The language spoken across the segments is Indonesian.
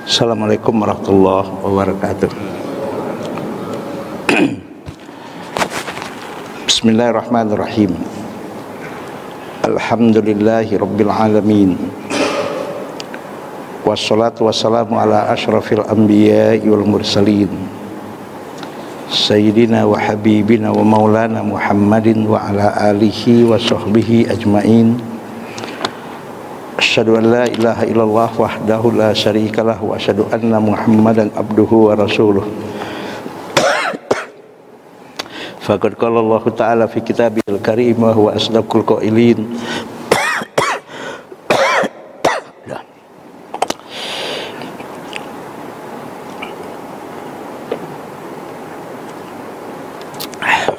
Assalamualaikum warahmatullahi wabarakatuh. Bismillahirrahmanirrahim. Alhamdulillahi rabbil alamin. Wassalatu wassalamu ala asyrafil anbiya'i wal mursalin, Sayyidina wa habibina wa maulana Muhammadin wa ala alihi wa sahbihi ajma'in. Asyhadu an la ilaha illallah wahdahu la syarikalah wa asyhadu anna Muhammadan abduhu wa rasuluh. Faqad qala Allah Ta'ala fi kitabihil karim wa huwa asdaqul qailin.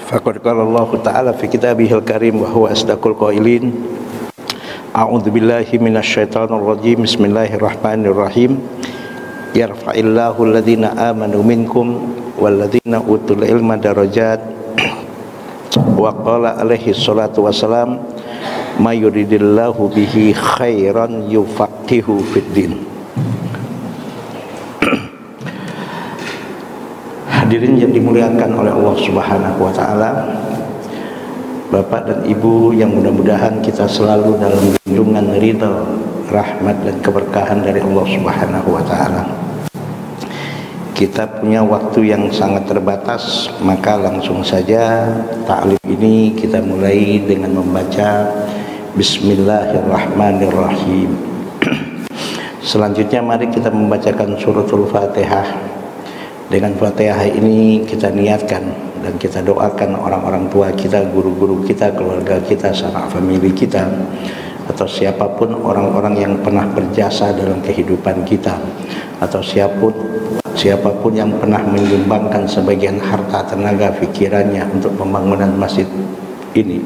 Faqad qala Allah Ta'ala fi kitabihil karim wa huwa asdaqul qailin. A'udzu billahi minasyaitonir rajim. Bismillahirrahmanirrahim. Yarfa'illahu alladhina amanu minkum walladzina utul ilma darajat. Wa qala alaihi salatu wassalam, may yuridillahu bihi khairan yufaqihu fiddin. Hadirin yang dimuliakan oleh Allah Subhanahu wa taala, Bapak dan Ibu yang mudah-mudahan kita selalu dalam lindungan ridha, rahmat dan keberkahan dari Allah Subhanahu wa taala. Kita punya waktu yang sangat terbatas, maka langsung saja ta'lim ini kita mulai dengan membaca Bismillahirrahmanirrahim. Selanjutnya mari kita membacakan suratul Fatihah. Dengan Fatihah ini kita niatkan dan kita doakan orang-orang tua kita, guru-guru kita, keluarga kita, sanak famili kita, atau siapapun orang-orang yang pernah berjasa dalam kehidupan kita, atau siapapun yang pernah menyumbangkan sebagian harta, tenaga, pikirannya untuk pembangunan masjid ini,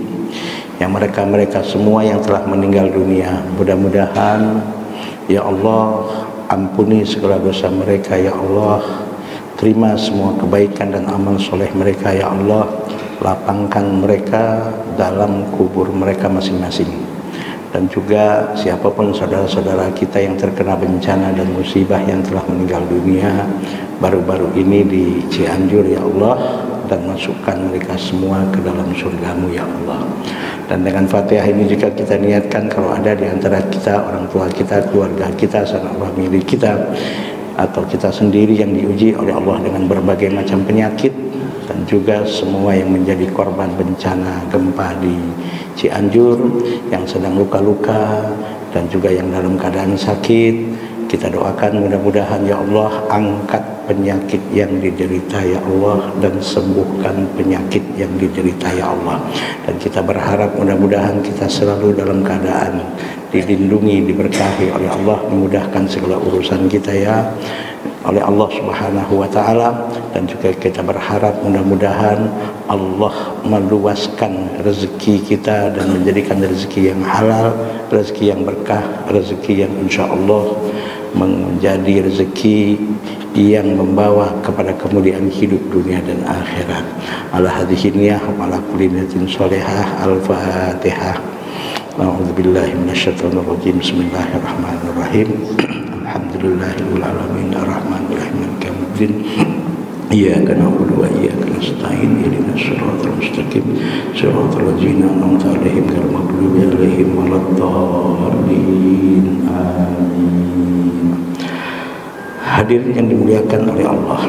yang mereka semua yang telah meninggal dunia, mudah-mudahan ya Allah ampuni segala dosa mereka, ya Allah terima semua kebaikan dan amal soleh mereka, ya Allah lapangkan mereka dalam kubur mereka masing-masing. Dan juga siapapun saudara-saudara kita yang terkena bencana dan musibah yang telah meninggal dunia baru-baru ini di Cianjur, ya Allah, dan masukkan mereka semua ke dalam surga-Mu, ya Allah. Dan dengan Fatihah ini juga kita niatkan kalau ada di antara kita, orang tua kita, keluarga kita, sanak famili kita, atau kita sendiri yang diuji oleh Allah dengan berbagai macam penyakit, dan juga semua yang menjadi korban bencana gempa di Cianjur, yang sedang luka-luka dan juga yang dalam keadaan sakit, kita doakan mudah-mudahan ya Allah angkat penyakit yang diderita, ya Allah, dan sembuhkan penyakit yang diderita, ya Allah. Dan kita berharap mudah-mudahan kita selalu dalam keadaan dilindungi, diberkahi oleh Allah, memudahkan segala urusan kita ya oleh Allah Subhanahu wa taala. Dan juga kita berharap mudah-mudahan Allah meluaskan rezeki kita dan menjadikan rezeki yang halal, rezeki yang berkah, rezeki yang insyaallah menjadi rezeki yang membawa kepada kemuliaan hidup dunia dan akhirat. Ala hadhihi niyah wa ala kulli niyatin shalihah. Al-Fatihah. A'udzubillahi minasyaitonir rajim. Bismillahirrahmanirrahim. Alhamdulillahirabbil alamin arrahmanir rahim maliki yaumiddin. Iyyaka na'budu wa iyyaka nasta'in ihdinas siratal mustaqim siratal ladzina an'amta 'alaihim ghairil maghdubi 'alaihim waladdallin. Amin. Hadirin yang dimuliakan oleh Allah,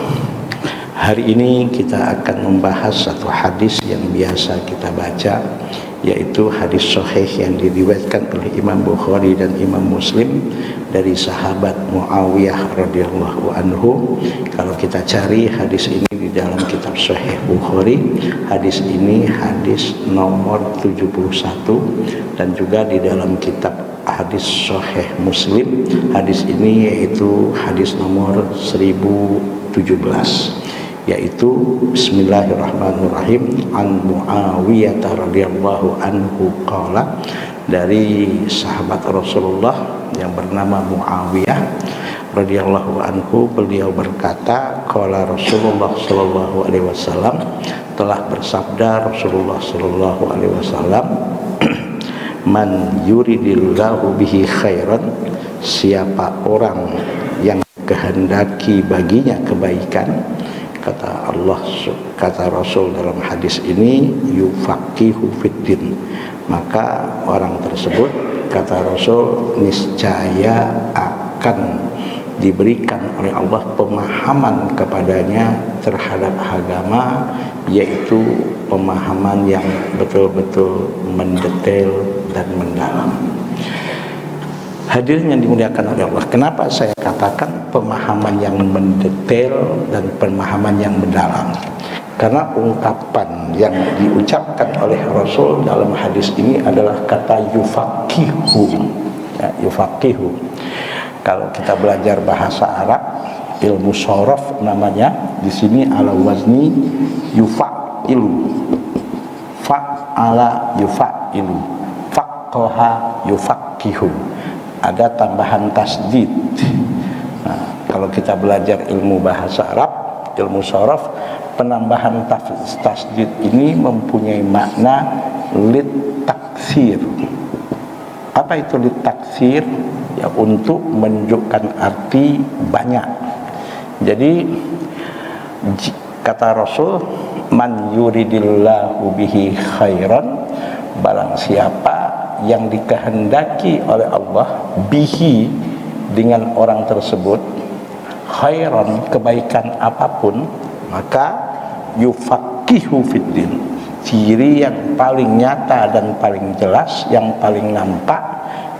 hari ini kita akan membahas satu hadis yang biasa kita baca, yaitu hadis sahih yang diriwayatkan oleh Imam Bukhari dan Imam Muslim dari sahabat Muawiyah radhiyallahu anhu. Kalau kita cari hadis ini di dalam kitab Sahih Bukhari, hadis ini hadis nomor 71, dan juga di dalam kitab hadis Sahih Muslim, hadis ini yaitu hadis nomor 1017, yaitu Bismillahirrahmanirrahim, an Muawiyah radhiyallahu anhu qala, dari sahabat Rasulullah yang bernama Muawiyah radhiyallahu anhu, beliau berkata, qala Rasulullah sallallahu alaihi wasallam, telah bersabda Rasulullah sallallahu alaihi wasallam, man yuridillahu bihi khairan, siapa orang yang dikehendaki baginya kebaikan, kata Rasul dalam hadis ini, yufaqihu fiddin, maka orang tersebut, kata Rasul, niscaya akan diberikan oleh Allah pemahaman kepadanya terhadap agama, yaitu pemahaman yang betul-betul mendetail dan mendalam. Hadirin yang dimuliakan oleh Allah, kenapa saya katakan pemahaman yang mendetail dan pemahaman yang mendalam? Karena ungkapan yang diucapkan oleh Rasul dalam hadis ini adalah kata yufaqihu, ya, yufaqihu. Kalau kita belajar bahasa Arab, ilmu shorof namanya, di sini ala wazni yufaqilu, fa'ala yufaqilu, faqaha yufaqihu. Ada tambahan tasdid. Nah, kalau kita belajar ilmu bahasa Arab, ilmu shorof, penambahan tasdid ini mempunyai makna lit taksir. Apa itu lit taksir? Ya, untuk menunjukkan arti banyak. Jadi kata Rasul, man yuridillahu bihi khairan, barang siapa yang dikehendaki oleh Allah bihi, dengan orang tersebut, khairan, kebaikan apapun, maka yufaqihu fiddin. Ciri yang paling nyata dan paling jelas, yang paling nampak,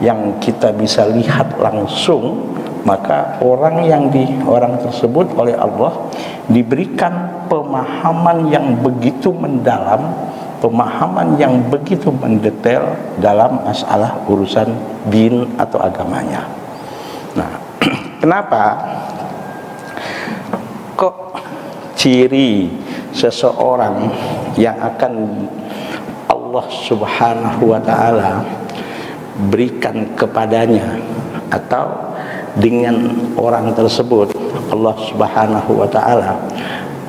yang kita bisa lihat langsung, maka orang tersebut oleh Allah diberikan pemahaman yang begitu mendalam, pemahaman yang begitu mendetail dalam masalah urusan din atau agamanya. Nah, kenapa kok ciri seseorang yang akan Allah Subhanahu wa ta'ala berikan kepadanya, atau dengan orang tersebut Allah Subhanahu wa ta'ala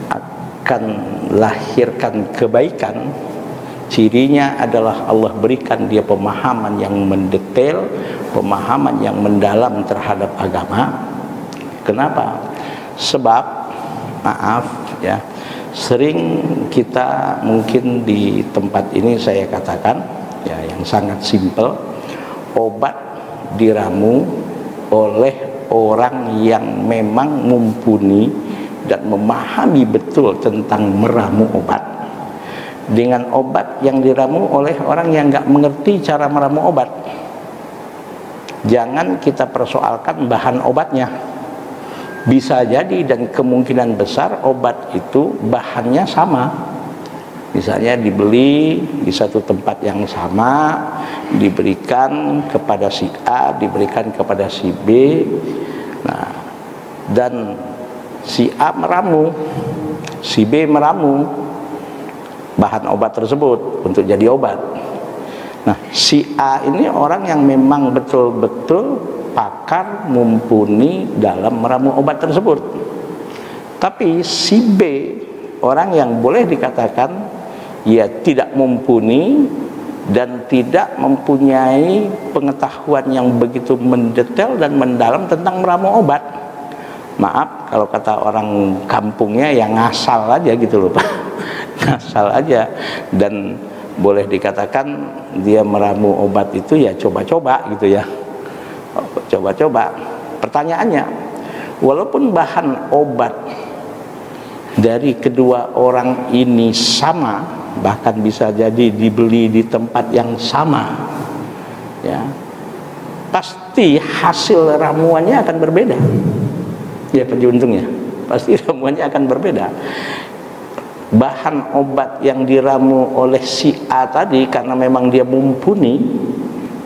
akan lahirkan kebaikan? Cirinya adalah Allah berikan dia pemahaman yang mendetail, pemahaman yang mendalam terhadap agama. Kenapa? Sebab, maaf ya, sering kita mungkin di tempat ini saya katakan ya, yang sangat simpel, obat diramu oleh orang yang memang mumpuni dan memahami betul tentang meramu obat, dengan obat yang diramu oleh orang yang nggak mengerti cara meramu obat. Jangan kita persoalkan bahan obatnya. Bisa jadi dan kemungkinan besar obat itu bahannya sama. Misalnya dibeli di satu tempat yang sama, diberikan kepada si A, diberikan kepada si B. Nah, dan si A meramu, si B meramu bahan obat tersebut untuk jadi obat. Nah, si A ini orang yang memang betul-betul pakar, mumpuni dalam meramu obat tersebut. Tapi si B, orang yang boleh dikatakan ia tidak mumpuni dan tidak mempunyai pengetahuan yang begitu mendetail dan mendalam tentang meramu obat. Maaf kalau kata orang kampungnya, yang ngasal aja gitu loh Pak. Ngasal aja, dan boleh dikatakan dia meramu obat itu ya coba-coba gitu ya, coba-coba. Pertanyaannya, walaupun bahan obat dari kedua orang ini sama, bahkan bisa jadi dibeli di tempat yang sama ya, pasti hasil ramuannya akan berbeda ya, penjuntungnya pasti ramuannya akan berbeda. Bahan obat yang diramu oleh si A tadi, karena memang dia mumpuni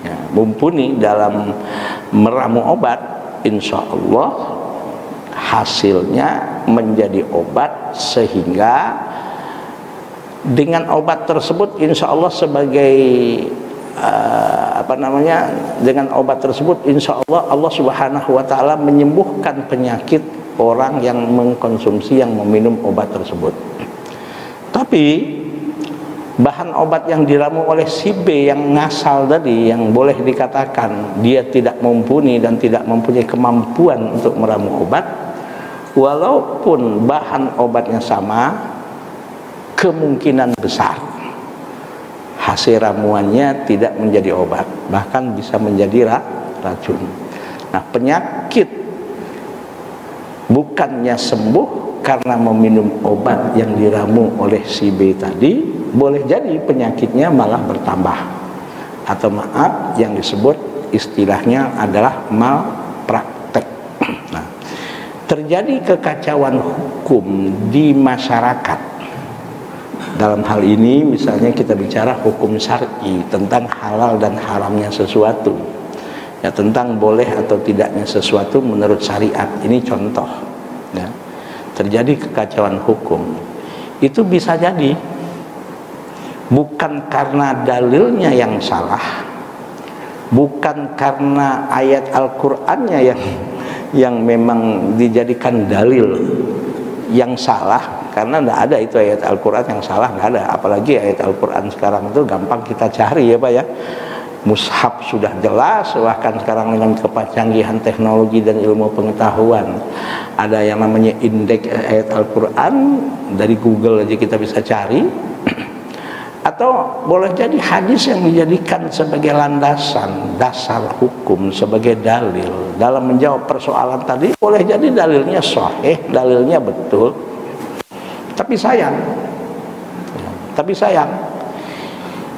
ya, mumpuni dalam meramu obat, insya Allah hasilnya menjadi obat, sehingga dengan obat tersebut insya Allah sebagai dengan obat tersebut insya Allah Allah Subhanahu wa ta'ala menyembuhkan penyakit orang yang mengkonsumsi, yang meminum obat tersebut. Tapi bahan obat yang diramu oleh si B yang ngasal tadi, yang boleh dikatakan dia tidak mumpuni dan tidak mempunyai kemampuan untuk meramu obat, walaupun bahan obatnya sama, kemungkinan besar hasil ramuannya tidak menjadi obat, bahkan bisa menjadi racun. Nah, penyakit bukannya sembuh karena meminum obat yang diramu oleh si B tadi, boleh jadi penyakitnya malah bertambah, atau maaf yang disebut istilahnya adalah malpraktek. Nah, terjadi kekacauan hukum di masyarakat. Dalam hal ini misalnya kita bicara hukum syar'i tentang halal dan haramnya sesuatu, ya, tentang boleh atau tidaknya sesuatu menurut syariat. Ini contoh, ya. Terjadi kekacauan hukum itu bisa jadi bukan karena dalilnya yang salah, bukan karena ayat Al-Qur'annya yang memang dijadikan dalil yang salah, karena tidak ada itu ayat Al-Quran yang salah, nggak ada. Apalagi ayat Al-Quran sekarang itu gampang kita cari, ya Pak ya. Mushaf sudah jelas, bahkan sekarang dengan kecanggihan teknologi dan ilmu pengetahuan, ada yang namanya indeks ayat Al-Quran, dari Google aja kita bisa cari. Atau boleh jadi hadis yang dijadikan sebagai landasan, dasar hukum, sebagai dalil dalam menjawab persoalan tadi. Boleh jadi dalilnya sahih, dalilnya betul, tapi sayang,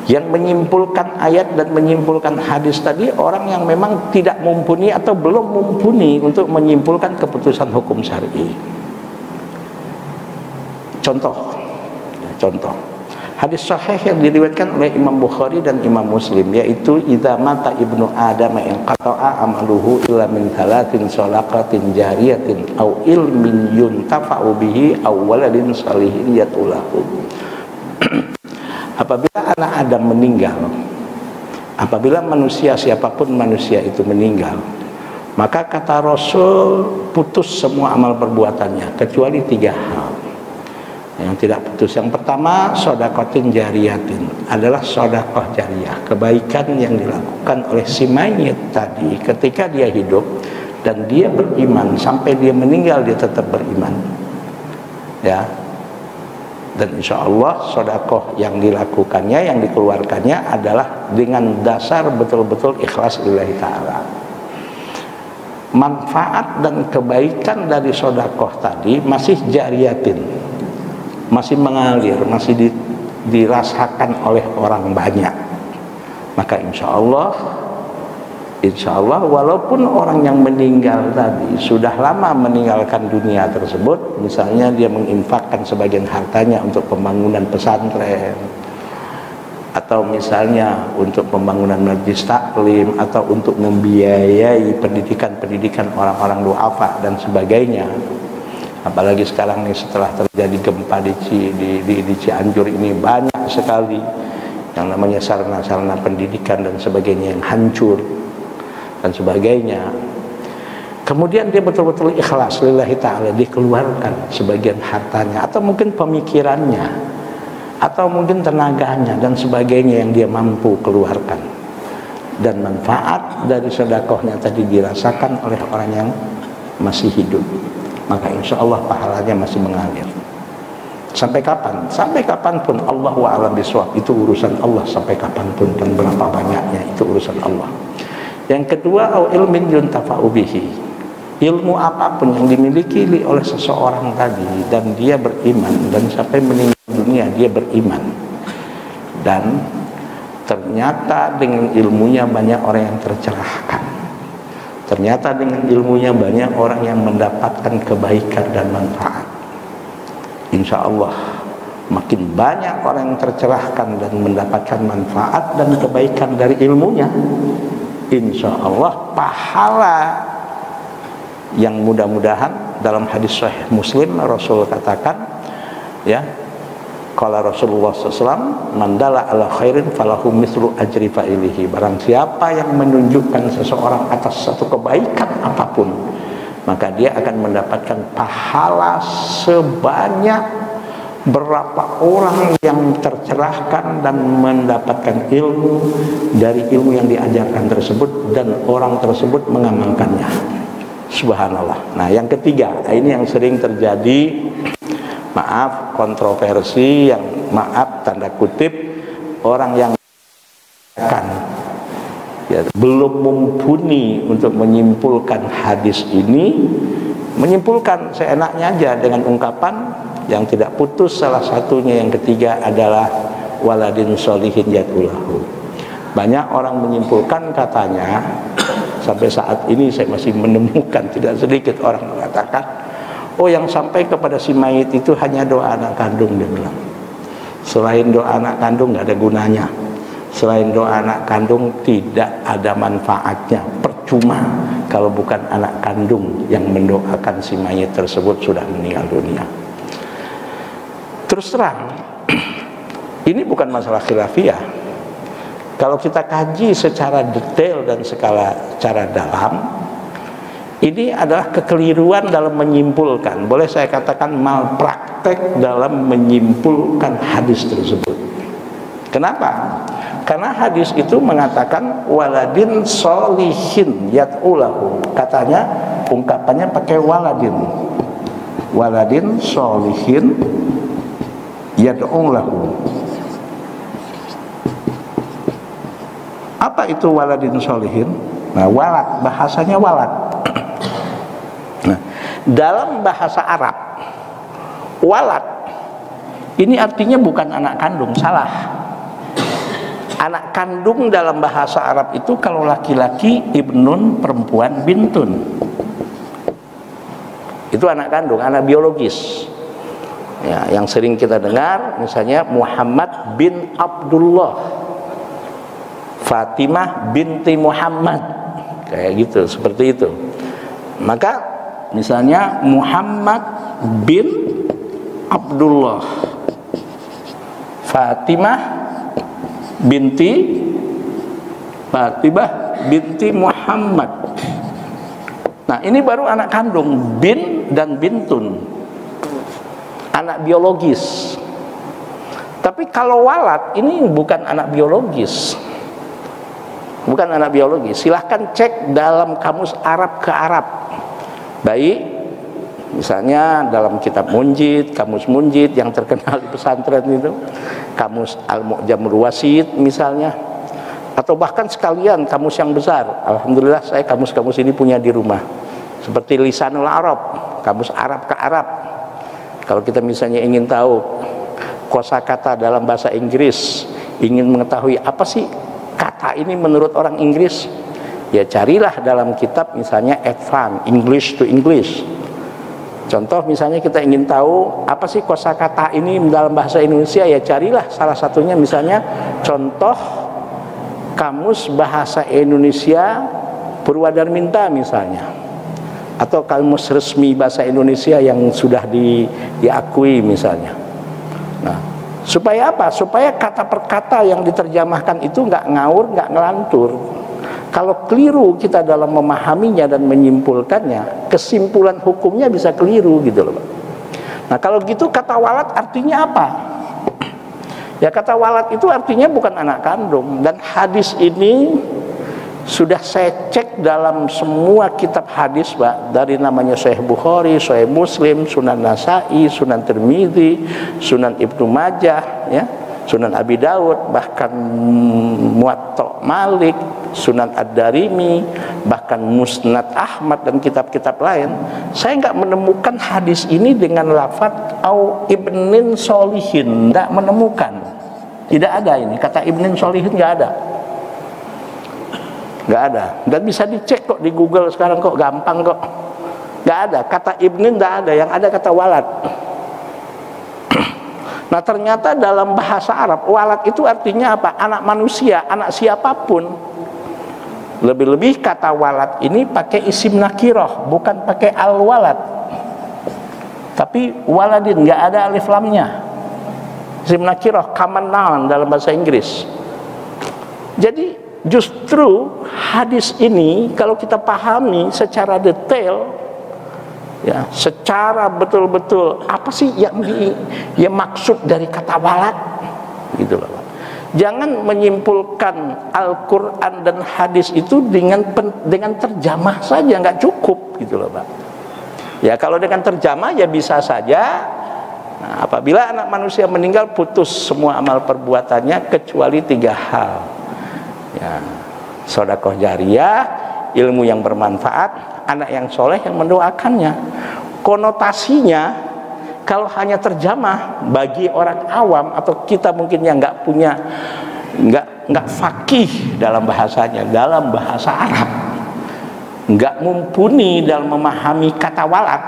yang menyimpulkan ayat dan menyimpulkan hadis tadi orang yang memang tidak mumpuni atau belum mumpuni untuk menyimpulkan keputusan hukum syar'i. Contoh hadis sahih yang diriwayatkan oleh Imam Bukhari dan Imam Muslim, yaitu idza mata ibnu adam inqata'a amaluhu illa min thalathin shadaqatin jariyatin aw ilmin yuntafa'u bihi aw waladin salihin yatulahu. Apabila anak Adam meninggal, apabila manusia, siapapun manusia itu meninggal, maka kata Rasul putus semua amal perbuatannya kecuali 3 hal yang tidak putus. Yang pertama, shadaqatin jariyatin, adalah sedekah jariyah, kebaikan yang dilakukan oleh si mayit tadi ketika dia hidup dan dia beriman sampai dia meninggal, dia tetap beriman, ya. Dan insya Allah sedekah yang dilakukannya, yang dikeluarkannya adalah dengan dasar betul-betul ikhlas lillahi ta'ala. Manfaat dan kebaikan dari sedekah tadi masih jariyatin, masih mengalir, masih dirasakan oleh orang banyak. Maka insya Allah walaupun orang yang meninggal tadi sudah lama meninggalkan dunia tersebut, misalnya dia menginfakkan sebagian hartanya untuk pembangunan pesantren, atau misalnya untuk pembangunan majlis taklim, atau untuk membiayai pendidikan orang-orang du'afa dan sebagainya. Apalagi sekarang nih setelah terjadi gempa di Cianjur ini, banyak sekali yang namanya sarana-sarana pendidikan dan sebagainya yang hancur dan sebagainya. Kemudian dia betul-betul ikhlas lillahi ta'ala, dikeluarkan sebagian hartanya, atau mungkin pemikirannya, atau mungkin tenaganya dan sebagainya yang dia mampu keluarkan, dan manfaat dari sedekahnya tadi dirasakan oleh orang yang masih hidup, maka insya Allah pahalanya masih mengalir. Sampai kapan? Sampai kapanpun, Allahu a'lam bishawab. Itu urusan Allah sampai kapanpun dan berapa banyaknya, itu urusan Allah. Yang kedua, au ilmin yuntafa'u bihi, ilmu apapun yang dimiliki oleh seseorang tadi dan dia beriman, dan sampai meninggal dunia dia beriman, dan ternyata dengan ilmunya banyak orang yang tercerahkan, ternyata dengan ilmunya banyak orang yang mendapatkan kebaikan dan manfaat. Insya Allah makin banyak orang yang tercerahkan dan mendapatkan manfaat dan kebaikan dari ilmunya, insya Allah pahala yang mudah-mudahan dalam hadis Sahih Muslim Rasul katakan, ya, qala Rasulullah SAW, mandala ala khairin falahu mislu ajri fa'ilihi, barang siapa yang menunjukkan seseorang atas satu kebaikan apapun, maka dia akan mendapatkan pahala sebanyak Berapa orang yang tercerahkan dan mendapatkan ilmu dari ilmu yang diajarkan tersebut, dan orang tersebut mengamalkannya. Subhanallah. Nah, yang ketiga, ini yang sering terjadi, maaf, kontroversi, yang maaf tanda kutip, orang yang ya, belum mumpuni untuk menyimpulkan hadis ini, menyimpulkan seenaknya aja dengan ungkapan yang tidak putus. Salah satunya yang ketiga adalah waladin sholihin yad'ulahu. Banyak orang menyimpulkan, katanya sampai saat ini saya masih menemukan tidak sedikit orang mengatakan, oh yang sampai kepada si mayit itu hanya doa anak kandung, dia bilang. Selain doa anak kandung nggak ada gunanya. Selain doa anak kandung tidak ada manfaatnya, percuma kalau bukan anak kandung yang mendoakan si mayit tersebut sudah meninggal dunia. Terus terang, ini bukan masalah khilafiyah. Kalau kita kaji secara detail dan secara dalam, ini adalah kekeliruan dalam menyimpulkan, boleh saya katakan malpraktek dalam menyimpulkan hadis tersebut. Kenapa? Karena hadis itu mengatakan waladin sholihin yad'ulahu. Katanya ungkapannya pakai waladin. Waladin sholihin yad'ulahu. Apa itu waladin sholihin? Nah, walad, bahasanya walad. Nah, dalam bahasa Arab, walad ini artinya bukan anak kandung, salah. Anak kandung dalam bahasa Arab itu kalau laki-laki ibnun, perempuan bintun. Itu anak kandung, anak biologis. Ya, yang sering kita dengar misalnya Muhammad bin Abdullah, Fatimah binti Muhammad, kayak gitu, seperti itu. Maka misalnya Muhammad bin Abdullah, Fatimah binti Muhammad. Nah, ini baru anak kandung, bin dan bintun, anak biologis. Tapi kalau walad ini bukan anak biologis, bukan anak biologis. Silahkan cek dalam kamus Arab ke Arab, baik misalnya dalam kitab Munjid, kamus Munjid yang terkenal di pesantren itu, kamus Al-Mu'jamul Wasit misalnya, atau bahkan sekalian kamus yang besar. Alhamdulillah saya kamus-kamus ini punya di rumah, seperti Lisanul Arab, kamus Arab ke Arab. Kalau kita misalnya ingin tahu kosakata dalam bahasa Inggris, ingin mengetahui apa sih kata ini menurut orang Inggris, ya carilah dalam kitab misalnya Advanced English to English. Contoh misalnya kita ingin tahu apa sih kosakata ini dalam bahasa Indonesia, ya carilah salah satunya misalnya contoh kamus bahasa Indonesia Purwadarminta misalnya, atau kamus resmi bahasa Indonesia yang sudah diakui misalnya. Nah, supaya apa? Supaya kata per kata yang diterjemahkan itu nggak ngawur, nggak ngelantur. Kalau keliru kita dalam memahaminya dan menyimpulkannya, kesimpulan hukumnya bisa keliru gitu loh Pak. Nah, kalau gitu kata walad artinya apa? Ya, kata walad itu artinya bukan anak kandung. Dan hadis ini sudah saya cek dalam semua kitab hadis Pak, dari namanya Sahih Bukhari, Sahih Muslim, Sunan Nasa'i, Sunan Tirmidzi, Sunan Ibnu Majah, ya, Sunan Abi Daud, bahkan Muwatta Malik, Sunan Ad-Darimi, bahkan Musnad Ahmad dan kitab-kitab lain. Saya nggak menemukan hadis ini dengan lafaz au ibnin sholihin, nggak menemukan. Tidak ada ini kata ibnin sholihin, nggak ada. Nggak ada, dan bisa dicek kok di Google sekarang, kok gampang kok. Nggak ada, kata ibnin nggak ada, yang ada kata walad. Nah, ternyata dalam bahasa Arab walad itu artinya apa? Anak manusia, anak siapapun. Lebih-lebih kata walad ini pakai isim nakiroh, bukan pakai al-walad. Tapi waladin, nggak ada alif lamnya. Isim nakiroh, common noun dalam bahasa Inggris. Jadi justru hadis ini kalau kita pahami secara detail, ya, secara betul-betul apa sih yang maksud dari kata walad, gitu loh Pak. Jangan menyimpulkan Al-Quran dan hadis itu dengan terjemah saja, nggak cukup, gitu loh Pak. Ya kalau dengan terjemah ya bisa saja. Nah, apabila anak manusia meninggal, putus semua amal perbuatannya kecuali 3 hal. Ya, sedekah jariyah, ilmu yang bermanfaat, anak yang soleh yang mendoakannya. Konotasinya kalau hanya terjemah bagi orang awam atau kita mungkin yang nggak punya, nggak fakih dalam bahasanya, dalam bahasa Arab, nggak mumpuni dalam memahami kata walad,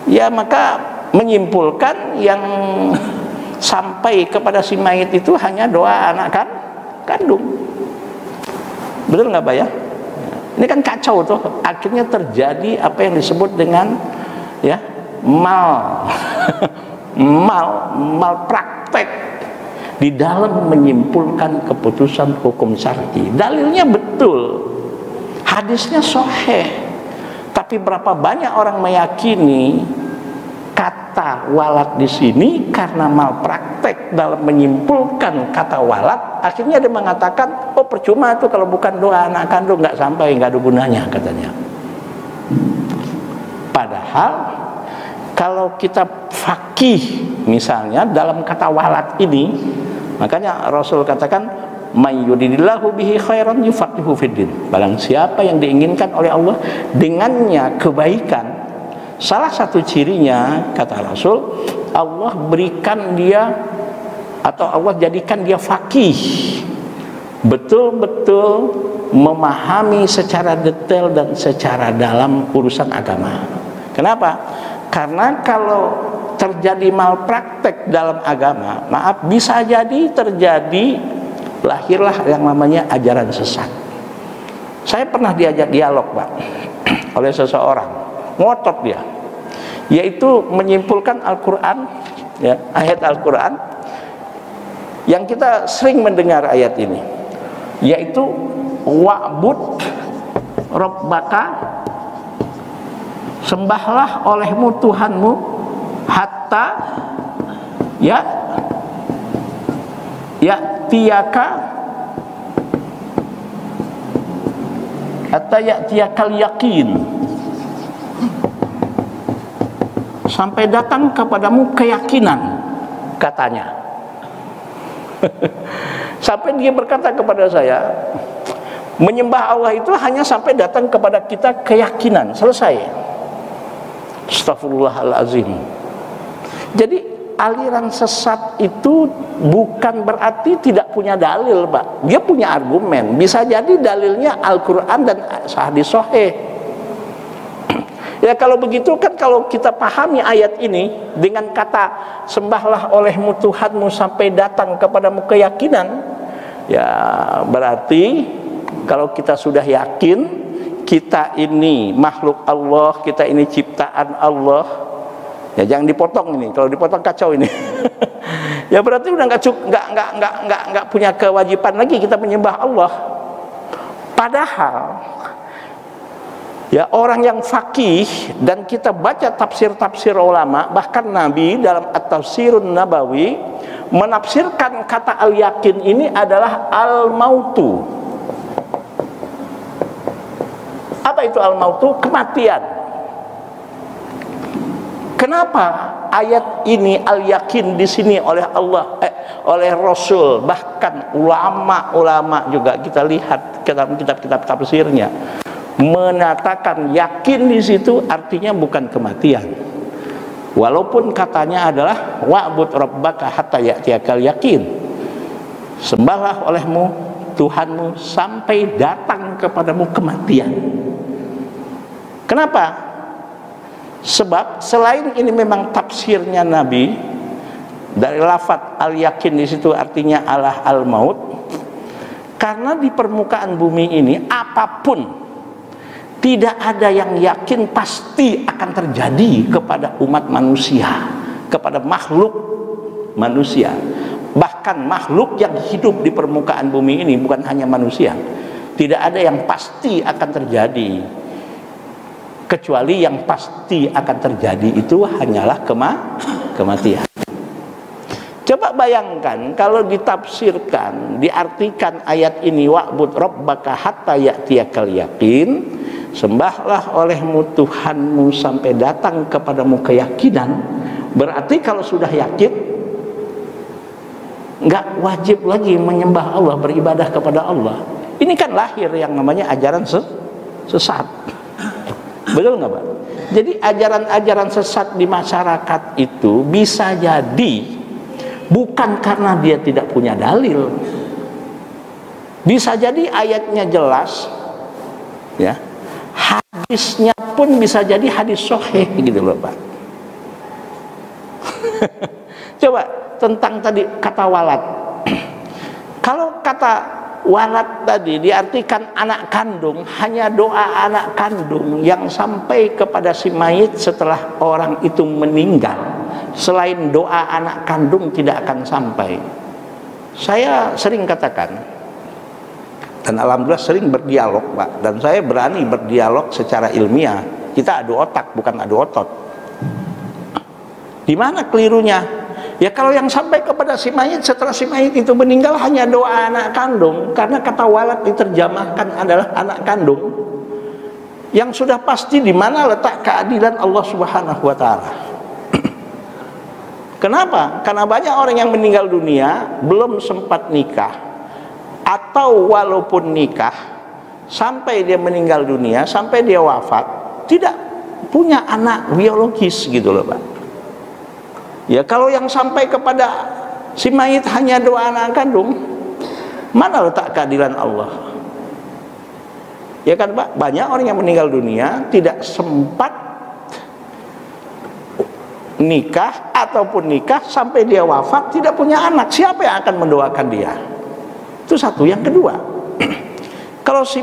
ya maka menyimpulkan yang sampai kepada si mayit itu hanya doa anak kandung. Betul nggak Pak ya? Ini kan kacau tuh. Akhirnya terjadi apa yang disebut dengan ya malpraktek di dalam menyimpulkan keputusan hukum syar'i. Dalilnya betul, hadisnya sahih, tapi berapa banyak orang meyakini kata walad di sini karena malpraktek dalam menyimpulkan kata walad, akhirnya dia mengatakan, oh percuma itu kalau bukan doa anak kandung, nggak sampai, nggak ada gunanya katanya. Padahal kalau kita fakih misalnya dalam kata walad ini, makanya Rasul katakan, may yuridillahu bihi khairan yufaqihu fiddin. Barang siapa yang diinginkan oleh Allah dengannya kebaikan, salah satu cirinya kata Rasul, Allah berikan dia atau Allah jadikan dia faqih, betul-betul memahami secara detail dan secara dalam urusan agama. Kenapa? Karena kalau terjadi malpraktek dalam agama, maaf, bisa jadi terjadi lahirlah yang namanya ajaran sesat. Saya pernah diajak dialog Pak oleh seseorang, ngotot dia, yaitu menyimpulkan Al-Quran, ya, ayat Al-Quran yang kita sering mendengar ayat ini, yaitu wa'bud rabbaka, sembahlah olehmu Tuhanmu, hatta ya tiaka hatta ya'tiyakal yakin, sampai datang kepadamu keyakinan, katanya. Sampai dia berkata kepada saya, menyembah Allah itu hanya sampai datang kepada kita keyakinan, selesai. Astagfirullahalazim. Jadi aliran sesat itu bukan berarti tidak punya dalil Pak, dia punya argumen. Bisa jadi dalilnya Al-Quran dan hadis sahih. Ya kalau begitu kan, kalau kita pahami ayat ini dengan kata sembahlah olehmu Tuhanmu sampai datang kepadamu keyakinan, ya berarti kalau kita sudah yakin kita ini makhluk Allah, kita ini ciptaan Allah, ya jangan dipotong ini. Kalau dipotong kacau ini. Ya berarti udah nggak punya kewajiban lagi kita menyembah Allah. Padahal ya orang yang faqih, dan kita baca tafsir-tafsir ulama, bahkan Nabi dalam At-Tafsirun Nabawi menafsirkan kata al-yakin ini adalah al-mautu. Apa itu al-mautu? Kematian. Kenapa ayat ini al-yakin di sini oleh Allah, oleh Rasul, bahkan ulama-ulama juga kita lihat dalam kitab-kitab tafsirnya menyatakan yakin di situ artinya bukan kematian. Walaupun katanya adalah wa'bud rabbaka hatta ya'tiyakal yakin, sembahlah olehmu Tuhanmu sampai datang kepadamu kematian. Kenapa? Sebab selain ini memang tafsirnya Nabi, dari lafadz al-yakin di situ artinya Allah al-maut, karena di permukaan bumi ini apapun tidak ada yang yakin pasti akan terjadi kepada umat manusia, kepada makhluk manusia. Bahkan makhluk yang hidup di permukaan bumi ini, bukan hanya manusia, tidak ada yang pasti akan terjadi. kecuali yang pasti akan terjadi itu hanyalah kematian. Coba bayangkan kalau ditafsirkan, diartikan ayat ini, wa'bud rabbaka hatta ya'tiyakal yaqin, sembahlah olehmu Tuhanmu sampai datang kepadamu keyakinan. Berarti kalau sudah yakin, nggak wajib lagi menyembah Allah, beribadah kepada Allah. Ini kan lahir yang namanya ajaran sesat. Betul nggak Pak? Jadi ajaran-ajaran sesat di masyarakat itu bisa jadi bukan karena dia tidak punya dalil, bisa jadi ayatnya jelas, ya, hadisnya pun bisa jadi hadis sahih gitu loh Pak. Coba tentang tadi kata walad. Kalau kata walad tadi diartikan anak kandung, hanya doa anak kandung yang sampai kepada si mayit setelah orang itu meninggal. Selain doa anak kandung tidak akan sampai. Saya sering katakan, dan alhamdulillah sering berdialog Pak, dan saya berani berdialog secara ilmiah. Kita adu otak bukan adu otot. Di mana kelirunya? Ya kalau yang sampai kepada si mayit setelah si mayit itu meninggal hanya doa anak kandung, karena kata walad diterjemahkan adalah anak kandung, yang sudah pasti di mana letak keadilan Allah Subhanahu wa taala. Kenapa? Karena banyak orang yang meninggal dunia belum sempat nikah, atau walaupun nikah sampai dia meninggal dunia, sampai dia wafat tidak punya anak biologis gitu loh Pak. Ya kalau yang sampai kepada si mayit hanya doa anak kandung, mana letak keadilan Allah? Ya kan Pak, banyak orang yang meninggal dunia tidak sempat nikah, ataupun nikah sampai dia wafat tidak punya anak. Siapa yang akan mendoakan dia? Itu satu. Yang kedua, kalau si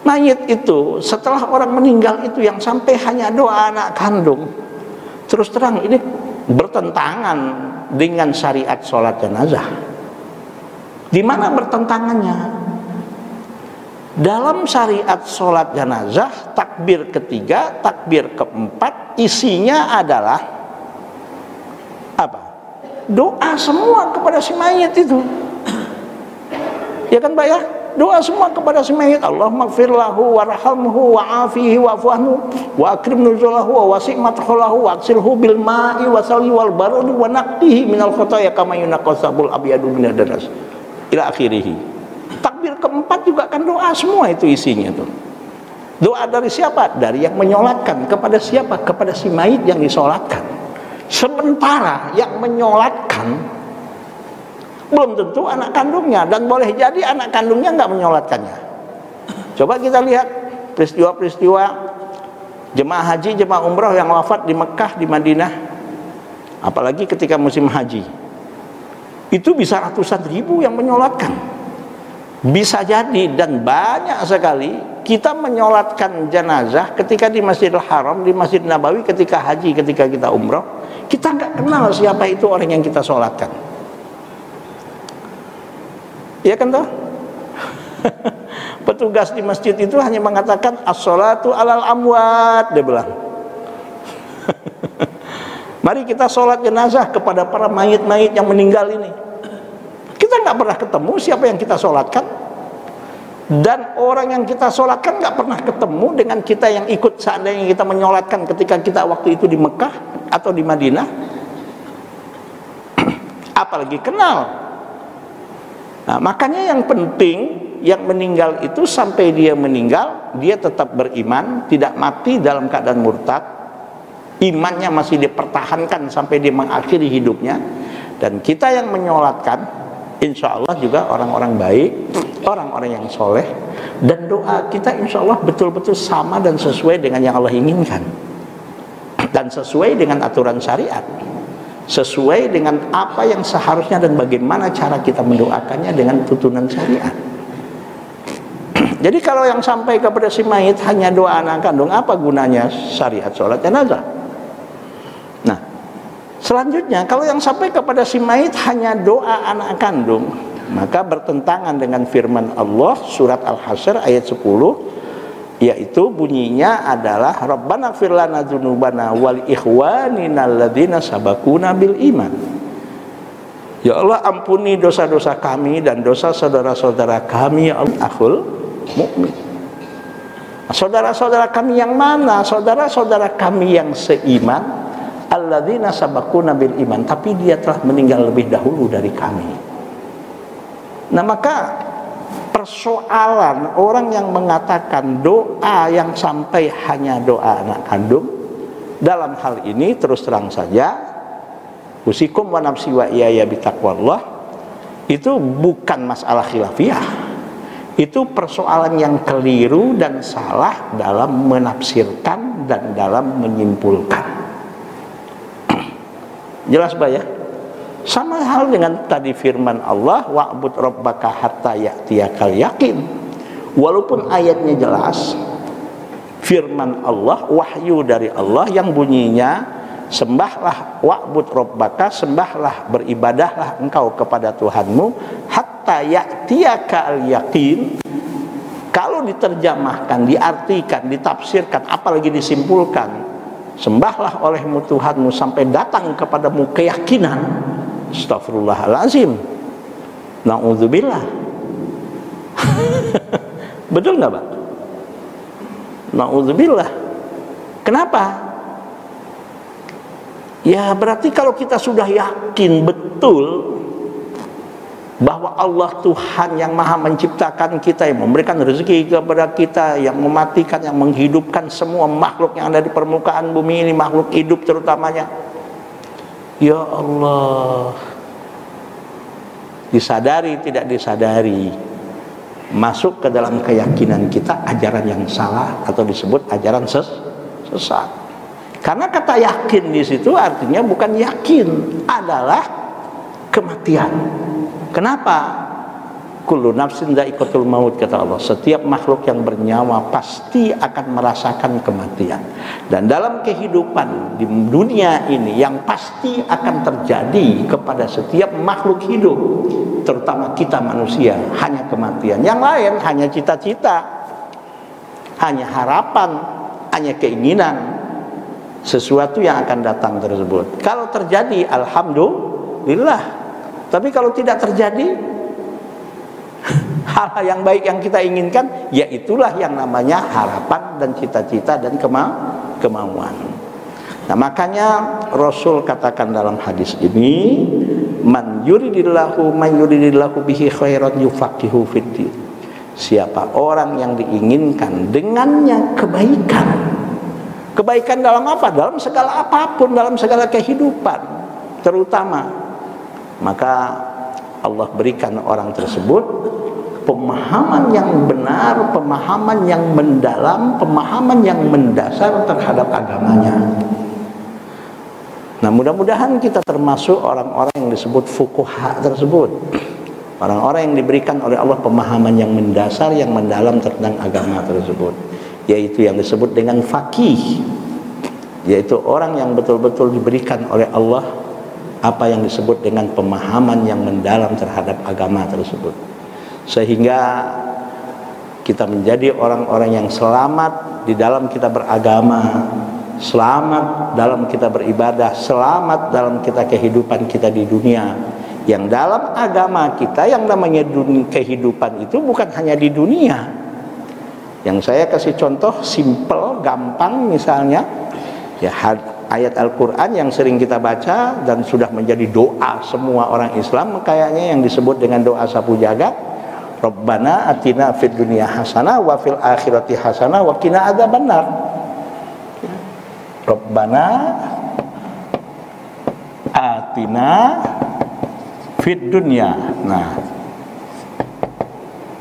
mayit itu setelah orang meninggal itu yang sampai hanya doa anak kandung, terus terang ini bertentangan dengan syariat sholat jenazah. Di mana bertentangannya? Dalam syariat sholat jenazah, takbir ketiga, takbir keempat, isinya adalah apa? Doa semua kepada si mayit itu. Ya kan Pak ya? Doa semua kepada si mayit. Allahumma gfir lahu warhamhu wa'afihi wa'fu anhu wa akrim nuzulahu wa wasi' madkhalahu wa aksilhu bil ma'i wa salli wal barudi wa naqqihi minal khotoya kama yunaqqasabul abyadu minad danas ila akhirih. Takbir keempat juga kan doa semua itu isinya tuh. Doa dari siapa? Dari yang menyolatkan. Kepada siapa? Kepada si mayit yang disolatkan. Sementara yang menyolatkan belum tentu anak kandungnya, dan boleh jadi anak kandungnya nggak menyolatkannya. Coba kita lihat peristiwa-peristiwa jemaah haji, jemaah umrah yang wafat di Mekah, di Madinah, apalagi ketika musim haji, itu bisa ratusan ribu yang menyolatkan. Bisa jadi, dan banyak sekali kita menyolatkan jenazah ketika di Masjidil Haram, di Masjid Nabawi, ketika haji, ketika kita umrah, kita nggak kenal siapa itu orang yang kita solatkan. Iya kan toh? Petugas di masjid itu hanya mengatakan as-sholatu alal amwat, dia bilang. Mari kita sholat jenazah kepada para mayit-mayit yang meninggal ini. Kita nggak pernah ketemu siapa yang kita sholatkan, dan orang yang kita sholatkan nggak pernah ketemu dengan kita yang ikut seandainya kita menyolatkan ketika kita waktu itu di Mekah atau di Madinah. Apalagi kenal. Nah, makanya yang penting, yang meninggal itu sampai dia meninggal, dia tetap beriman, tidak mati dalam keadaan murtad, imannya masih dipertahankan sampai dia mengakhiri hidupnya. Dan kita yang menyolatkan, insya Allah juga orang-orang baik, orang-orang yang soleh, dan doa kita insya Allah betul-betul sama dan sesuai dengan yang Allah inginkan, dan sesuai dengan aturan syariat, sesuai dengan apa yang seharusnya dan bagaimana cara kita mendoakannya dengan tuntunan syariat. Jadi kalau yang sampai kepada si mayit hanya doa anak kandung, apa gunanya syariat sholat jenazah? Nah, selanjutnya kalau yang sampai kepada si mayit hanya doa anak kandung, maka bertentangan dengan firman Allah surat Al-Hasyr ayat 10, yaitu bunyinya adalah Rabbana ighfir lana dzunubana wal ikhwanina alladzina sabaquna bil iman. Ya Allah, ampuni dosa-dosa kami dan dosa saudara-saudara kami, ya Allah, akhul mukmin. Saudara-saudara kami yang mana? Saudara-saudara kami yang seiman, alladzina sabaquna bil iman, tapi dia telah meninggal lebih dahulu dari kami. Nah, maka persoalan orang yang mengatakan doa yang sampai hanya doa anak kandung, dalam hal ini terus terang saja, usikum wa nafsi wa iyaya bitaqwallah, itu bukan masalah khilafiyah. Itu persoalan yang keliru dan salah dalam menafsirkan dan dalam menyimpulkan. Jelas Pak ya? Sama hal dengan tadi firman Allah, wa'bud rabbaka hatta ya'tiyakal yaqin. Walaupun ayatnya jelas, firman Allah, wahyu dari Allah yang bunyinya, sembahlah, wa'bud rabbaka, sembahlah, beribadahlah engkau kepada Tuhanmu, hatta ya'tiyakal yaqin. Kalau diterjemahkan, diartikan, ditafsirkan, apalagi disimpulkan, sembahlah olehmu Tuhanmu sampai datang kepadamu keyakinan. Astagfirullahalazim, na'udzubillah. Betul nggak Pak? Na'udzubillah. Kenapa? Ya berarti kalau kita sudah yakin betul bahwa Allah Tuhan yang maha menciptakan kita, yang memberikan rezeki kepada kita, yang mematikan, yang menghidupkan semua makhluk yang ada di permukaan bumi ini, makhluk hidup terutamanya, ya Allah, disadari tidak disadari masuk ke dalam keyakinan kita ajaran yang salah atau disebut ajaran sesat. Karena kata yakin di situ artinya bukan yakin, adalah kematian. Kenapa? Kullu nafsin dha'iqatul maut, kata Allah. Setiap makhluk yang bernyawa pasti akan merasakan kematian. Dan dalam kehidupan di dunia ini yang pasti akan terjadi kepada setiap makhluk hidup, terutama kita manusia, hanya kematian. Yang lain hanya cita-cita, hanya harapan, hanya keinginan sesuatu yang akan datang tersebut. Kalau terjadi, alhamdulillah. Tapi kalau tidak terjadi, hal-hal yang baik yang kita inginkan, ya itulah yang namanya harapan dan cita-cita dan kemauan. Nah, makanya Rasul katakan dalam hadis ini, man yuridillahu bihi khairan yufaqihu fiddin. Siapa orang yang diinginkan dengannya kebaikan. Kebaikan dalam apa? Dalam segala apapun, dalam segala kehidupan terutama, maka Allah berikan orang tersebut pemahaman yang benar, pemahaman yang mendalam, pemahaman yang mendasar terhadap agamanya. Nah, mudah-mudahan kita termasuk orang-orang yang disebut fuqaha tersebut, orang-orang yang diberikan oleh Allah pemahaman yang mendasar, yang mendalam tentang agama tersebut, yaitu yang disebut dengan faqih, yaitu orang yang betul-betul diberikan oleh Allah apa yang disebut dengan pemahaman yang mendalam terhadap agama tersebut, sehingga kita menjadi orang-orang yang selamat di dalam kita beragama, selamat dalam kita beribadah, selamat dalam kita kehidupan kita di dunia. Yang dalam agama kita yang namanya kehidupan itu bukan hanya di dunia. Yang saya kasih contoh simple, gampang, misalnya ya ayat Al-Quran yang sering kita baca dan sudah menjadi doa semua orang Islam, kayaknya yang disebut dengan doa sapu jagat, Rabbana atina fid dunya hasanah wa fil akhirati hasanah wa qina adzabannar. Rabbana atina fid dunya, nah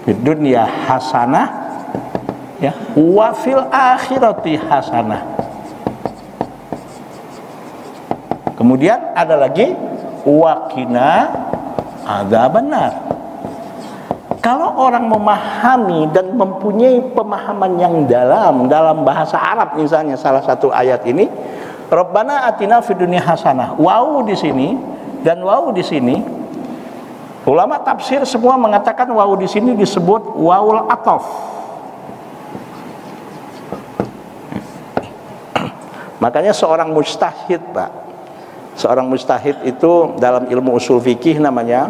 fid dunya hasanah ya, wa fil akhirati hasanah. Kemudian ada lagi waqina adzabannar. Kalau orang memahami dan mempunyai pemahaman yang dalam bahasa Arab, misalnya salah satu ayat ini, Rabbana atina fid dunya hasanah. Wawu di sini dan wawu di sini, ulama tafsir semua mengatakan wawu di sini disebut wawul ataf. Makanya seorang mujtahid, Pak, seorang mujtahid itu dalam ilmu usul fikih namanya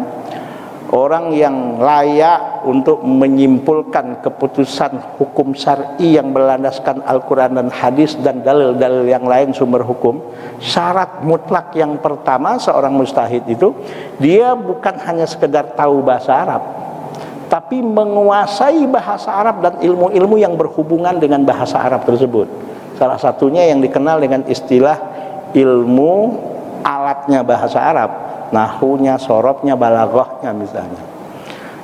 orang yang layak untuk menyimpulkan keputusan hukum syar'i yang berlandaskan Al-Quran dan hadis dan dalil-dalil yang lain sumber hukum. Syarat mutlak yang pertama seorang mujtahid itu, dia bukan hanya sekedar tahu bahasa Arab, tapi menguasai bahasa Arab dan ilmu-ilmu yang berhubungan dengan bahasa Arab tersebut. Salah satunya yang dikenal dengan istilah ilmu alatnya bahasa Arab, nahunya, sorobnya, balaghahnya misalnya.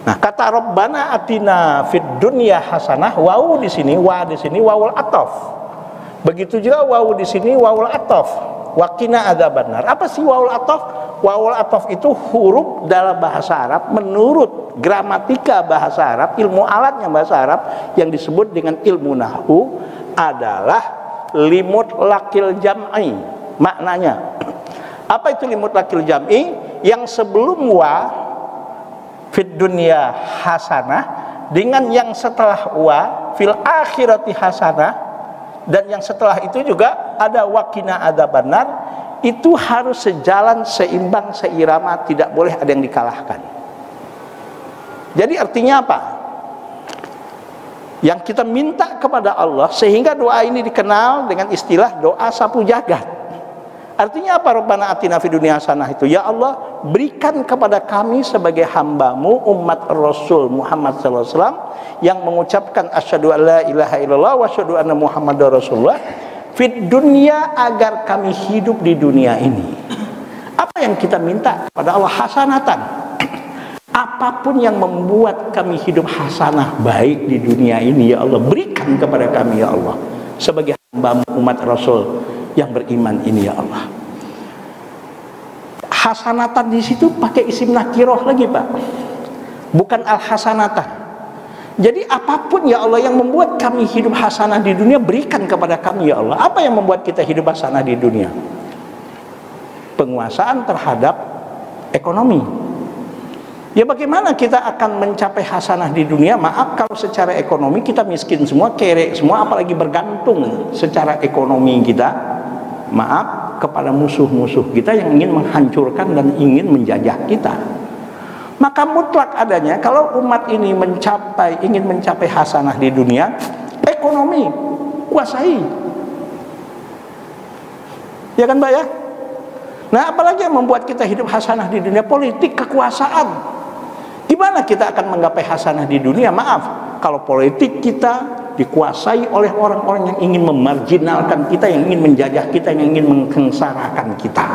Nah, kata Rabbana atina fid dunya hasanah, wawu di sini, wa di sini wawul ataf. Begitu juga wawu di sini wawul ataf. Waqina adzabannar. Apa sih wawul ataf? Wawul ataf itu huruf dalam bahasa Arab menurut gramatika bahasa Arab, ilmu alatnya bahasa Arab yang disebut dengan ilmu nahwu adalah limut lakil jam'i. Maknanya apa itu limut lakil jam'i? Yang sebelum wa fid dunya hasanah dengan yang setelah wa fil akhirati hasanah, dan yang setelah itu juga ada waqina adzabannar, itu harus sejalan, seimbang, seirama, tidak boleh ada yang dikalahkan. Jadi artinya apa? Yang kita minta kepada Allah, sehingga doa ini dikenal dengan istilah doa sapu jagat. Artinya apa? Rabbana atina fid dunya hasanah itu, ya Allah, berikan kepada kami sebagai hamba-Mu umat Rasul Muhammad sallallahu alaihi wasallam yang mengucapkan asyhadu alla ilaha illallah wa asyhadu anna muhammadar rasulullah fid dunya, agar kami hidup di dunia ini. Apa yang kita minta kepada Allah? Hasanatan. Apapun yang membuat kami hidup hasanah baik di dunia ini, ya Allah, berikan kepada kami, ya Allah, sebagai hamba umat Rasul yang beriman ini, ya Allah. Hasanatan di situ pakai isim nakiroh lagi, Pak, bukan al-hasanatan. Jadi apapun, ya Allah, yang membuat kami hidup hasanah di dunia, berikan kepada kami, ya Allah. Apa yang membuat kita hidup hasanah di dunia? Penguasaan terhadap ekonomi. Ya bagaimana kita akan mencapai hasanah di dunia? Maaf, kalau secara ekonomi kita miskin semua, kere semua, apalagi bergantung secara ekonomi kita, maaf, kepada musuh-musuh kita yang ingin menghancurkan dan ingin menjajah kita. Maka mutlak adanya, kalau umat ini ingin mencapai hasanah di dunia, ekonomi kuasai. Ya kan, Mbak ya? Nah, apalagi yang membuat kita hidup hasanah di dunia? Politik, kekuasaan. Gimana kita akan menggapai hasanah di dunia? Maaf, kalau politik kita dikuasai oleh orang-orang yang ingin memarginalkan kita, yang ingin menjajah kita, yang ingin mengsengsarakan kita,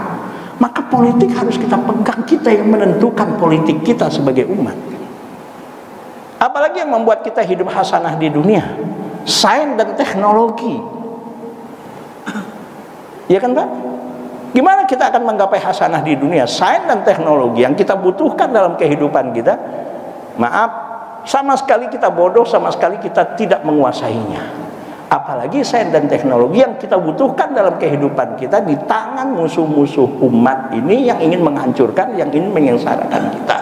maka politik harus kita pegang, kita yang menentukan politik kita sebagai umat. Apalagi yang membuat kita hidup hasanah di dunia? Sains dan teknologi. Ya kan, Pak? Gimana kita akan menggapai hasanah di dunia? Sains dan teknologi yang kita butuhkan dalam kehidupan kita, maaf, sama sekali kita bodoh, sama sekali kita tidak menguasainya. Apalagi sains dan teknologi yang kita butuhkan dalam kehidupan kita di tangan musuh-musuh umat ini yang ingin menghancurkan, yang ingin menyengsarakan kita.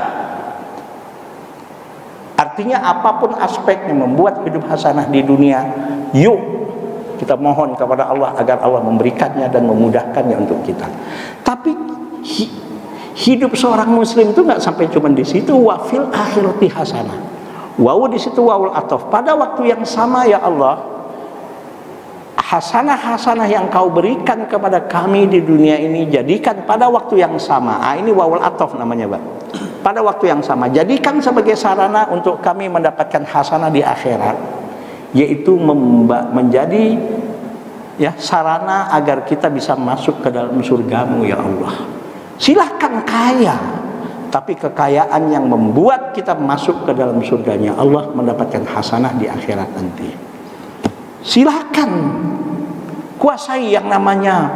Artinya apapun aspek yang membuat hidup hasanah di dunia, yuk kita mohon kepada Allah agar Allah memberikannya dan memudahkannya untuk kita. Tapi hidup seorang muslim itu nggak sampai cuma di situ. Wafil akhirati hasanah. Wawu di situ wawul ataf. Pada waktu yang sama, ya Allah, hasanah-hasanah yang Kau berikan kepada kami di dunia ini, jadikan pada waktu yang sama. Ini wawul ataf namanya, Pak. Pada waktu yang sama, jadikan sebagai sarana untuk kami mendapatkan hasanah di akhirat, yaitu menjadi ya sarana agar kita bisa masuk ke dalam surga-Mu, ya Allah. Silahkan kaya, tapi kekayaan yang membuat kita masuk ke dalam surganya Allah, mendapatkan hasanah di akhirat nanti. Silahkan kuasai yang namanya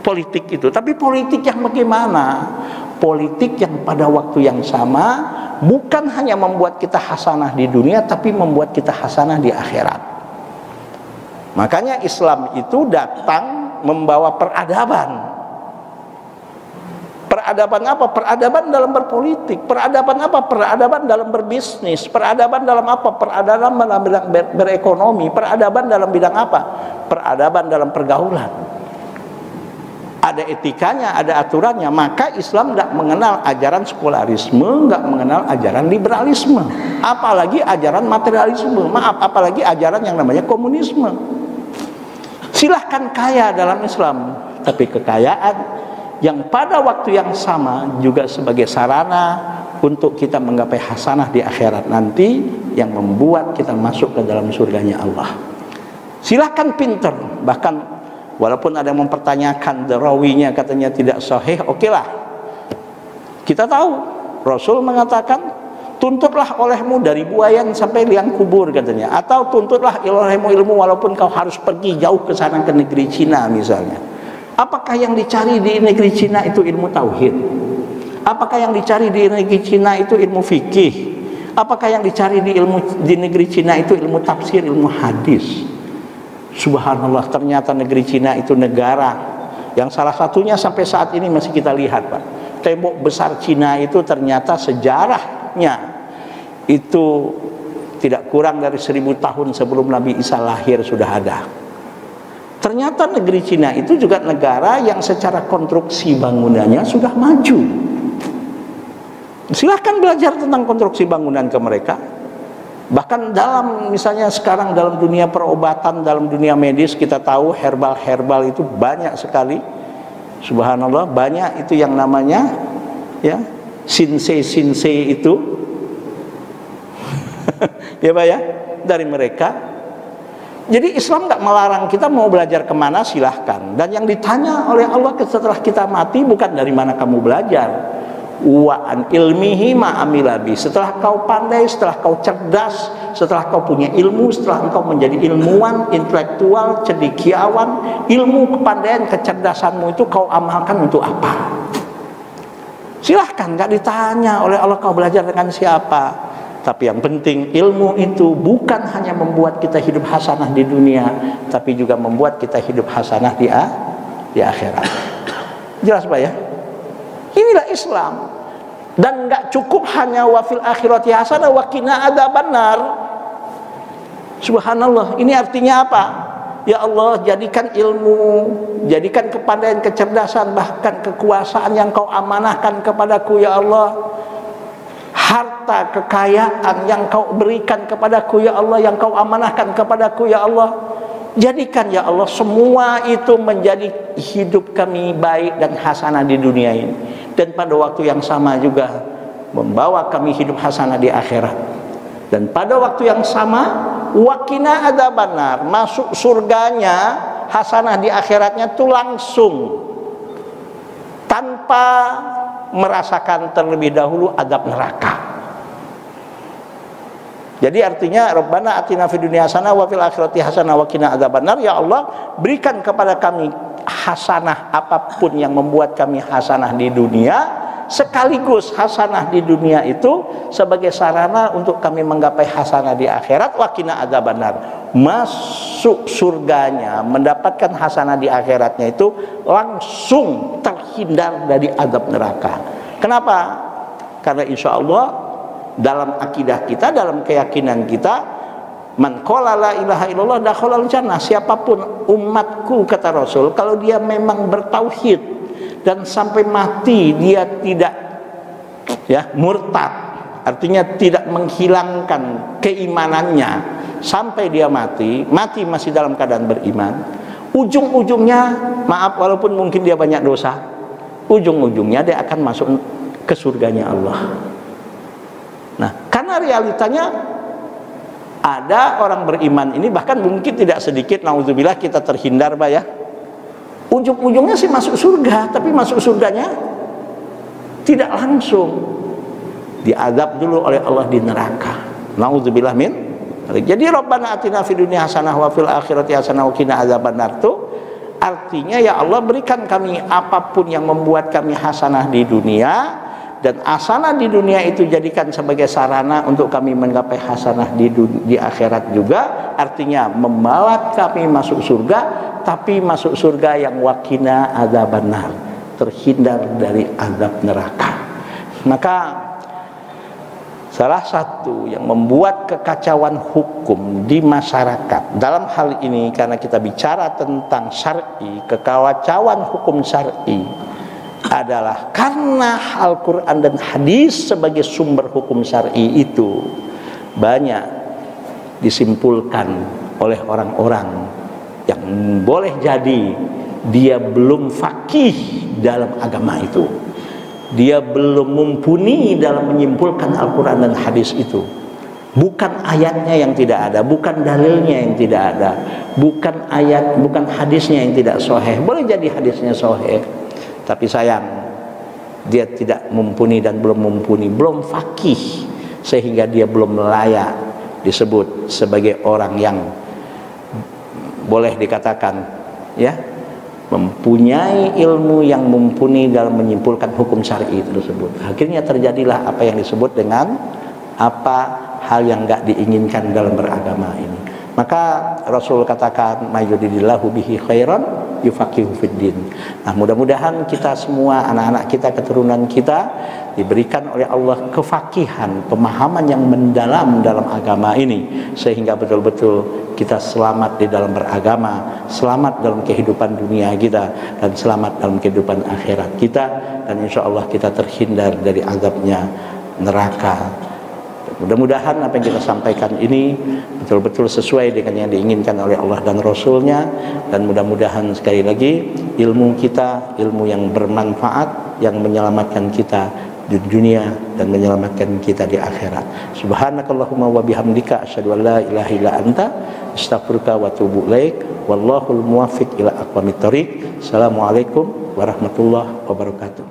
politik itu, tapi politik yang bagaimana? Politik yang pada waktu yang sama bukan hanya membuat kita hasanah di dunia, tapi membuat kita hasanah di akhirat. Makanya Islam itu datang membawa peradaban. Peradaban apa? Peradaban dalam berpolitik. Peradaban apa? Peradaban dalam berbisnis. Peradaban dalam apa? Peradaban dalam bidang berekonomi. Peradaban dalam bidang apa? Peradaban dalam pergaulan. Ada etikanya, ada aturannya. Maka Islam tidak mengenal ajaran sekularisme, nggak mengenal ajaran liberalisme, apalagi ajaran materialisme. Maaf, apalagi ajaran yang namanya komunisme. Silahkan kaya dalam Islam, tapi kekayaan yang pada waktu yang sama juga sebagai sarana untuk kita menggapai hasanah di akhirat nanti, yang membuat kita masuk ke dalam surganya Allah. Silahkan pinter, bahkan walaupun ada yang mempertanyakan rawinya katanya tidak sahih, okelah. Kita tahu Rasul mengatakan, tuntutlah olehmu dari buayan sampai liang kubur katanya, atau tuntutlah olehmu ilmu walaupun kau harus pergi jauh ke sana ke negeri Cina misalnya. Apakah yang dicari di negeri Cina itu ilmu tauhid? Apakah yang dicari di negeri Cina itu ilmu fikih? Apakah yang dicari di negeri Cina itu ilmu tafsir, ilmu hadis? Subhanallah, ternyata negeri Cina itu negara yang salah satunya sampai saat ini masih kita lihat, Pak. Tembok besar Cina itu ternyata sejarahnya itu tidak kurang dari 1000 tahun sebelum Nabi Isa lahir sudah ada. Ternyata negeri Cina itu juga negara yang secara konstruksi bangunannya sudah maju. Silahkan belajar tentang konstruksi bangunan ke mereka. Bahkan dalam misalnya sekarang dalam dunia perobatan, dalam dunia medis, kita tahu herbal itu banyak sekali. Subhanallah, banyak itu yang namanya ya sinse itu ya Pak ya, dari mereka. Jadi Islam nggak melarang kita mau belajar kemana, silahkan. Dan yang ditanya oleh Allah setelah kita mati bukan dari mana kamu belajar, wa an ilmihi ma amilabi. Setelah kau pandai, setelah kau cerdas, setelah kau punya ilmu, setelah engkau menjadi ilmuwan, intelektual, cendekiawan, ilmu, kepandaian, kecerdasanmu itu kau amalkan untuk apa? Silahkan, nggak ditanya oleh Allah kau belajar dengan siapa. Tapi yang penting ilmu itu bukan hanya membuat kita hidup hasanah di dunia, tapi juga membuat kita hidup hasanah di akhirat. Jelas Pak ya? Inilah Islam. Dan nggak cukup hanya wafil akhirati hasanah wa qina adzabannar. Subhanallah, ini artinya apa? Ya Allah, jadikan ilmu, jadikan kepandaian, kecerdasan, bahkan kekuasaan yang kau amanahkan kepadaku ya Allah, harta, kekayaan yang kau berikan kepadaku ya Allah, yang kau amanahkan kepadaku ya Allah, jadikan ya Allah semua itu menjadi hidup kami baik dan hasanah di dunia ini, dan pada waktu yang sama juga membawa kami hidup hasanah di akhirat. Dan pada waktu yang sama waqina adzabannar, masuk surganya hasanah di akhiratnya itu langsung tanpa merasakan terlebih dahulu adab neraka. Jadi artinya Rabbana atina fid dunya hasanah wa fil akhirati hasanah wa qina adzabannar. Ya Allah, berikan kepada kami hasanah, apapun yang membuat kami hasanah di dunia, sekaligus hasanah di dunia itu sebagai sarana untuk kami menggapai hasanah di akhirat. Wa qina adzabannar, masuk surganya, mendapatkan hasanah di akhiratnya itu langsung terhindar dari azab neraka. Kenapa? Karena insya Allah dalam akidah kita, dalam keyakinan kita, man qala la ilaha illallah dakhalal jannah. Siapapun umatku kata Rasul, kalau dia memang bertauhid dan sampai mati dia tidak ya murtad, artinya tidak menghilangkan keimanannya sampai dia mati masih dalam keadaan beriman, ujung-ujungnya maaf walaupun mungkin dia banyak dosa, ujung-ujungnya dia akan masuk ke surganya Allah. Nah, karena realitanya ada orang beriman ini bahkan mungkin tidak sedikit, naudzubillah, kita terhindar Pak ya, ujung-ujungnya sih masuk surga, tapi masuk surganya tidak langsung, diazab dulu oleh Allah di neraka. Naudzubillah min. Jadi Rabbana atina fid dunya hasanah wa fil akhirati hasanah wa qina adzabannar itu artinya ya Allah, berikan kami apapun yang membuat kami hasanah di dunia, dan hasanah di dunia itu jadikan sebagai sarana untuk kami menggapai hasanah di akhirat juga, artinya membawa kami masuk surga, tapi masuk surga yang waqina adzabannar, terhindar dari azab neraka. Maka salah satu yang membuat kekacauan hukum di masyarakat dalam hal ini, karena kita bicara tentang syar'i, kekacauan hukum syar'i adalah karena Al-Quran dan hadis sebagai sumber hukum syar'i itu banyak disimpulkan oleh orang-orang yang boleh jadi dia belum faqih dalam agama itu, dia belum mumpuni dalam menyimpulkan Al-Quran dan hadis itu. Bukan ayatnya yang tidak ada, bukan dalilnya yang tidak ada, bukan ayat, bukan hadisnya yang tidak sahih. Boleh jadi hadisnya sahih, tapi sayang dia tidak mumpuni dan belum mumpuni, belum faqih, sehingga dia belum layak disebut sebagai orang yang boleh dikatakan ya mempunyai ilmu yang mumpuni dalam menyimpulkan hukum syar'i tersebut. Akhirnya terjadilah apa yang disebut dengan apa hal yang enggak diinginkan dalam beragama ini. Maka Rasul katakan mayyuridillahu bihi khairan yufaqihu fiddin. Nah, mudah-mudahan kita semua, anak-anak kita, keturunan kita diberikan oleh Allah kefakihan, pemahaman yang mendalam dalam agama ini, sehingga betul-betul kita selamat di dalam beragama, selamat dalam kehidupan dunia kita, dan selamat dalam kehidupan akhirat kita, dan insya Allah kita terhindar dari azabnya neraka. Mudah-mudahan apa yang kita sampaikan ini betul-betul sesuai dengan yang diinginkan oleh Allah dan Rasulnya, dan mudah-mudahan sekali lagi ilmu kita, ilmu yang bermanfaat, yang menyelamatkan kita di dunia dan menyelamatkan kita di akhirat. Subhanakallahumma wa bihamdika asyhadu an la ilaha illa anta astaghfiruka wa atubu ilaik. Wallahul muwaffiq ila aqwamit thoriq. Assalamualaikum warahmatullahi wabarakatuh.